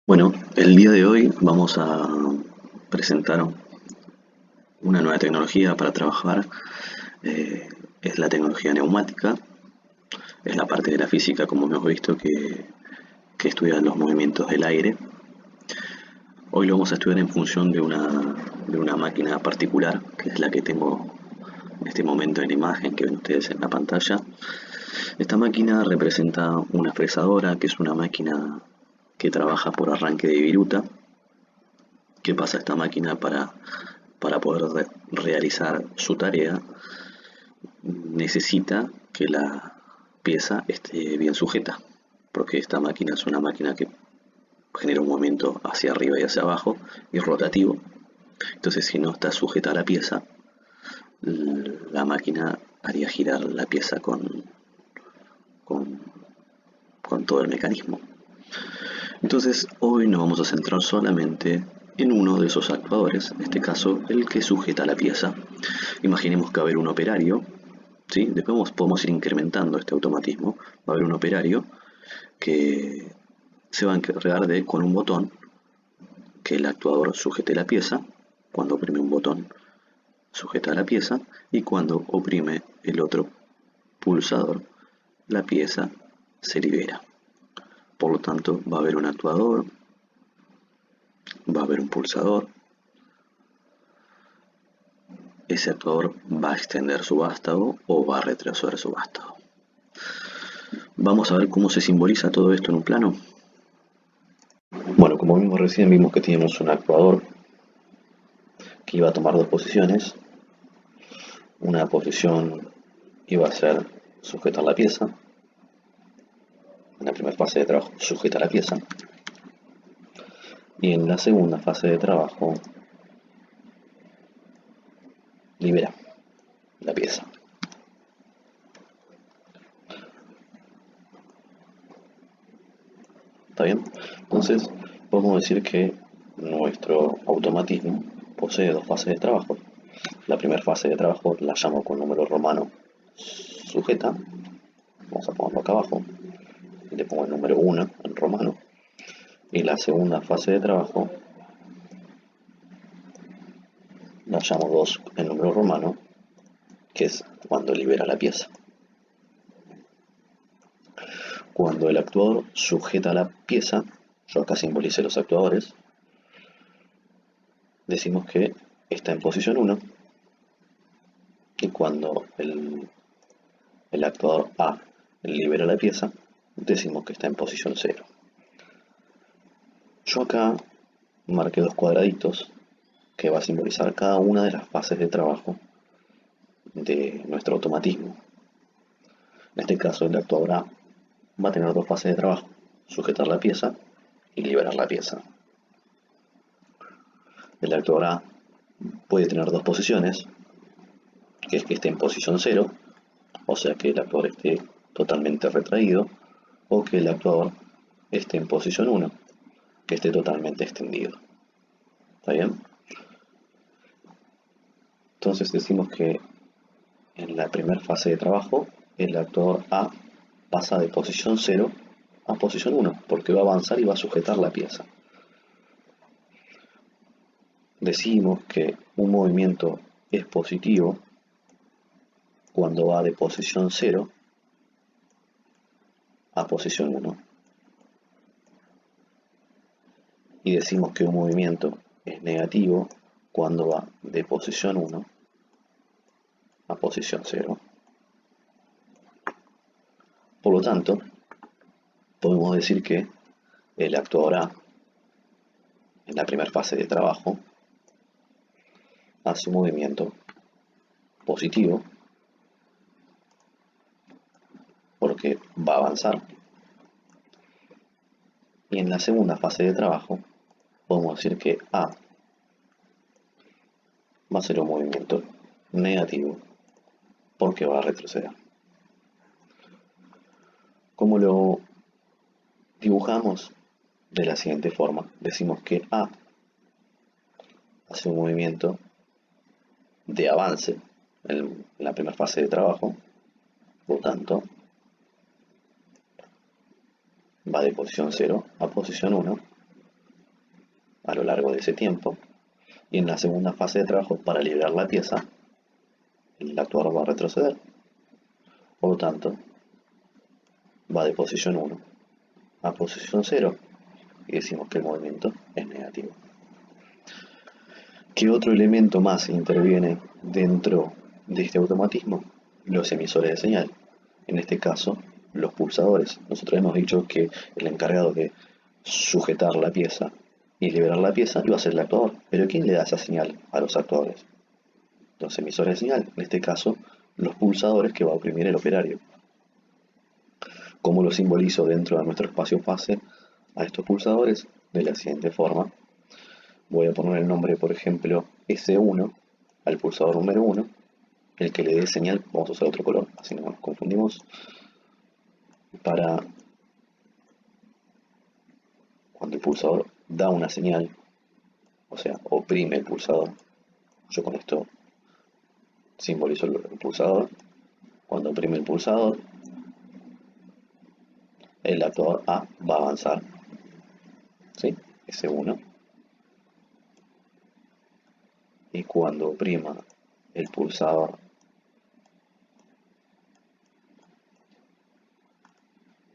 Bueno, el día de hoy vamos a presentar una nueva tecnología para trabajar. eh, es la tecnología neumática, es la parte de la física, como hemos visto, que estudia los movimientos del aire. Hoy lo vamos a estudiar en función de una máquina particular, que es la que tengo en este momento en la imagen que ven ustedes en la pantalla. Esta máquina representa una fresadora, que es una máquina que trabaja por arranque de viruta. ¿Qué pasa esta máquina para poder realizar su tarea? Necesita que la pieza esté bien sujeta, porque esta máquina es una máquina que genera un movimiento hacia arriba y hacia abajo y rotativo. Entonces, si no está sujeta a la pieza, la máquina haría girar la pieza con, con todo el mecanismo. Entonces, hoy nos vamos a centrar solamente en uno de esos actuadores, en este caso el que sujeta la pieza. Imaginemos que va a haber un operario, ¿sí? Después podemos ir incrementando este automatismo. Va a haber un operario que se va a encargar de, con un botón, que el actuador sujete la pieza. Cuando oprime un botón, sujeta la pieza, y cuando oprime el otro pulsador, la pieza se libera. Por lo tanto, va a haber un actuador, va a haber un pulsador. Ese actuador va a extender su vástago o va a retroceder su vástago. Vamos a ver cómo se simboliza todo esto en un plano. Bueno, como vimos recién, vimos que teníamos un actuador que iba a tomar dos posiciones. Una posición iba a ser sujetar la pieza. En la primera fase de trabajo sujeta la pieza. Y en la segunda fase de trabajo libera la pieza. ¿Está bien? Entonces, podemos decir que nuestro automatismo posee dos fases de trabajo. La primera fase de trabajo la llamo con número romano sujeta. Vamos a ponerlo acá abajo. Y le pongo el número 1 en romano. Y la segunda fase de trabajo la llamo 2 en número romano, que es cuando libera la pieza. Cuando el actuador sujeta la pieza, yo acá simbolicé los actuadores, decimos que está en posición 1, y cuando el actuador A libera la pieza, decimos que está en posición 0. Yo acá marqué dos cuadraditos que va a simbolizar cada una de las fases de trabajo de nuestro automatismo. En este caso, el actuador A va a tener dos fases de trabajo: sujetar la pieza y liberar la pieza. El actuador A puede tener dos posiciones, que es que esté en posición 0, o sea que el actuador esté totalmente retraído, o que el actuador esté en posición 1, que esté totalmente extendido. ¿Está bien? Entonces decimos que en la primera fase de trabajo el actuador A pasa de posición 0 a posición 1, porque va a avanzar y va a sujetar la pieza. Decimos que un movimiento es positivo cuando va de posición 0 a posición 1. Y decimos que un movimiento es negativo cuando va de posición 1 a posición 0. Por lo tanto, podemos decir que el actuador A en la primera fase de trabajo hace un movimiento positivo porque va a avanzar, y en la segunda fase de trabajo podemos decir que A va a ser un movimiento negativo porque va a retroceder. ¿Cómo lo dibujamos? De la siguiente forma: decimos que A hace un movimiento de avance en la primera fase de trabajo, por tanto va de posición 0 a posición 1, a lo largo de ese tiempo. Y en la segunda fase de trabajo, para liberar la pieza, el actuador va a retroceder. Por lo tanto, va de posición 1 a posición 0 y decimos que el movimiento es negativo. ¿Qué otro elemento más interviene dentro de este automatismo? Los emisores de señal. En este caso, los pulsadores. Nosotros hemos dicho que el encargado de sujetar la pieza y liberar la pieza iba a ser el actuador. Pero ¿quién le da esa señal a los actuadores? Los emisores de señal. En este caso, los pulsadores que va a oprimir el operario. ¿Cómo lo simbolizo dentro de nuestro espacio fase a estos pulsadores? De la siguiente forma. Voy a poner el nombre, por ejemplo, S1 al pulsador número 1. El que le dé señal, vamos a usar otro color, así no nos confundimos. Para cuando el pulsador da una señal, o sea, oprime el pulsador. Yo con esto simbolizo el pulsador. Cuando oprime el pulsador, el actuador A va a avanzar. ¿Sí? S1. Y cuando oprima el pulsador,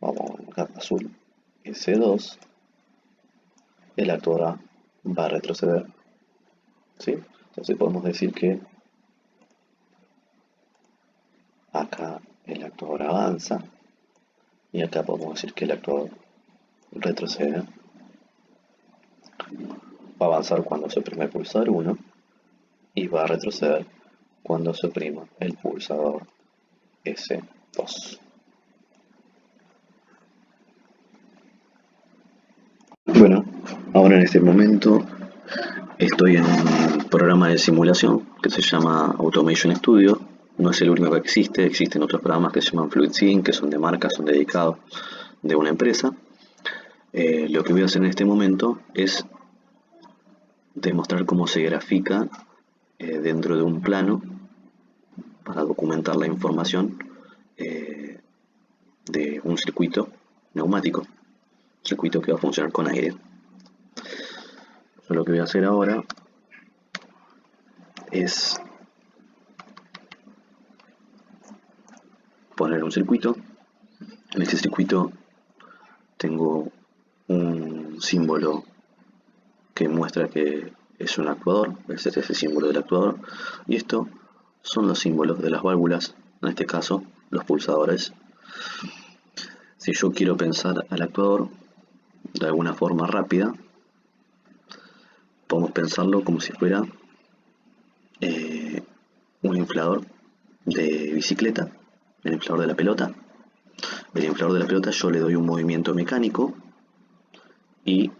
vamos a marcar azul, S2, el actuador A va a retroceder. ¿Sí? Entonces podemos decir que acá el actuador avanza y acá podemos decir que el actuador retrocede. Va a avanzar cuando se oprime el pulsador 1 y va a retroceder cuando se oprima el pulsador S2. Bueno, ahora en este momento estoy en un programa de simulación que se llama Automation Studio. No es el único que existe, existen otros programas que se llaman FluidSync, que son de marca, son dedicados de una empresa. Lo que voy a hacer en este momento es demostrar cómo se grafica dentro de un plano para documentar la información de un circuito neumático, circuito que va a funcionar con aire. Yo lo que voy a hacer ahora es poner un circuito. En este circuito tengo un símbolo que muestra que es un actuador. Este es el símbolo del actuador. Y estos son los símbolos de las válvulas, en este caso los pulsadores. Si yo quiero pensar al actuador de alguna forma rápida, podemos pensarlo como si fuera un inflador de bicicleta, el inflador de la pelota. El inflador de la pelota yo le doy un movimiento mecánico y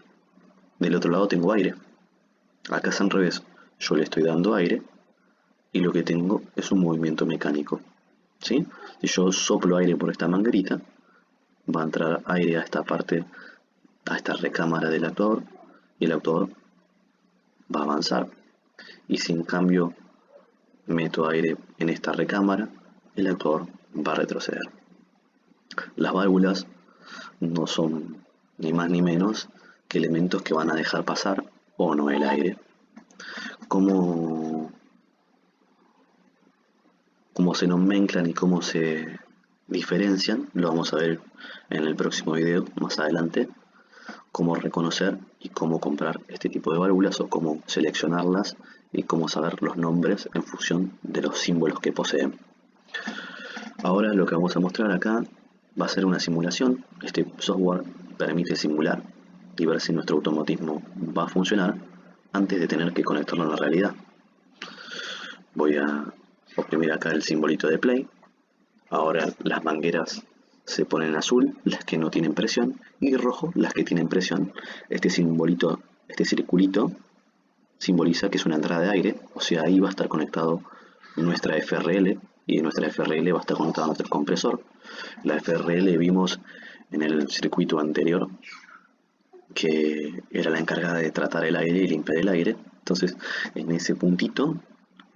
del otro lado tengo aire. Acá es al revés, yo le estoy dando aire y lo que tengo es un movimiento mecánico. ¿Sí? Si yo soplo aire por esta manguerita, va a entrar aire a esta parte, a esta recámara del actuador, y el actuador va a avanzar. Y si en cambio meto aire en esta recámara, el actuador va a retroceder. Las válvulas no son ni más ni menos que elementos que van a dejar pasar o no el aire. Cómo se nomenclan y cómo se diferencian lo vamos a ver en el próximo video más adelante. Cómo reconocer y cómo comprar este tipo de válvulas o cómo seleccionarlas y cómo saber los nombres en función de los símbolos que poseen. Ahora lo que vamos a mostrar acá va a ser una simulación. Este software permite simular y ver si nuestro automatismo va a funcionar antes de tener que conectarlo a la realidad. Voy a oprimir acá el simbolito de play. Ahora las mangueras se ponen azul, las que no tienen presión, y rojo, las que tienen presión. Este simbolito, este circulito, simboliza que es una entrada de aire, o sea, ahí va a estar conectado nuestra FRL, y nuestra FRL va a estar conectada a nuestro compresor. La FRL vimos en el circuito anterior que era la encargada de tratar el aire y limpiar el aire. Entonces, en ese puntito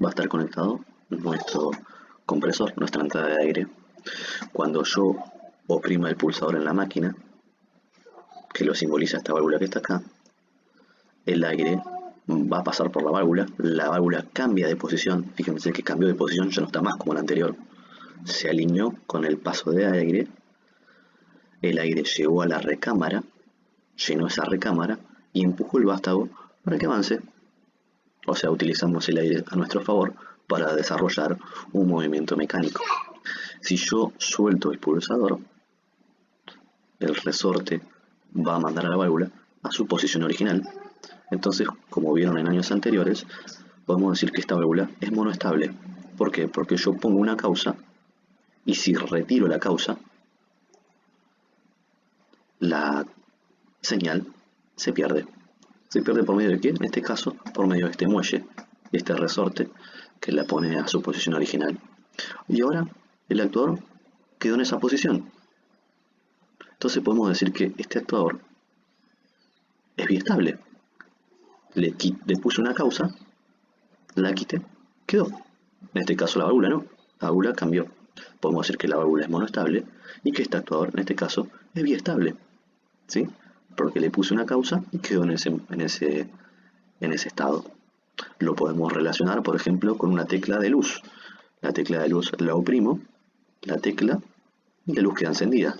va a estar conectado nuestro compresor, nuestra entrada de aire. Cuando yo oprima el pulsador en la máquina, que lo simboliza esta válvula que está acá, el aire va a pasar por la válvula cambia de posición, fíjense que cambió de posición, ya no está más como la anterior, se alineó con el paso de aire, el aire llegó a la recámara, llenó esa recámara y empujó el vástago para que avance. O sea, utilizamos el aire a nuestro favor para desarrollar un movimiento mecánico. Si yo suelto el pulsador, el resorte va a mandar a la válvula a su posición original. Entonces, como vieron en años anteriores, podemos decir que esta válvula es monoestable. ¿Por qué? Porque yo pongo una causa y si retiro la causa, la señal se pierde. ¿Se pierde por medio de qué? En este caso, por medio de este muelle, este resorte que la pone a su posición original. Y ahora el actuador quedó en esa posición. Entonces podemos decir que este actuador es biestable. Le puse una causa, la quité, quedó. En este caso la válvula no, la válvula cambió. Podemos decir que la válvula es monoestable y que este actuador, en este caso, es biestable. ¿Sí? Porque le puse una causa y quedó en ese estado. Lo podemos relacionar, por ejemplo, con una tecla de luz. La tecla de luz la oprimo, la tecla, y la luz queda encendida.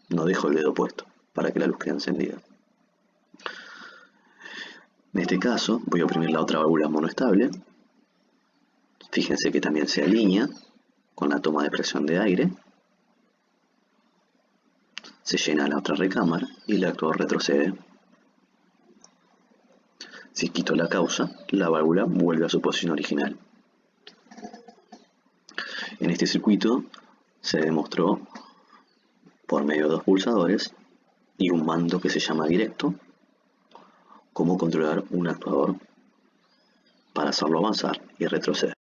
No dejo el dedo puesto para que la luz quede encendida. En este caso voy a oprimir la otra válvula monoestable. Fíjense que también se alinea con la toma de presión de aire. Se llena la otra recámara y el actuador retrocede. Si quito la causa, la válvula vuelve a su posición original. En este circuito se demostró por medio de dos pulsadores y un mando que se llama directo cómo controlar un actuador para hacerlo avanzar y retroceder.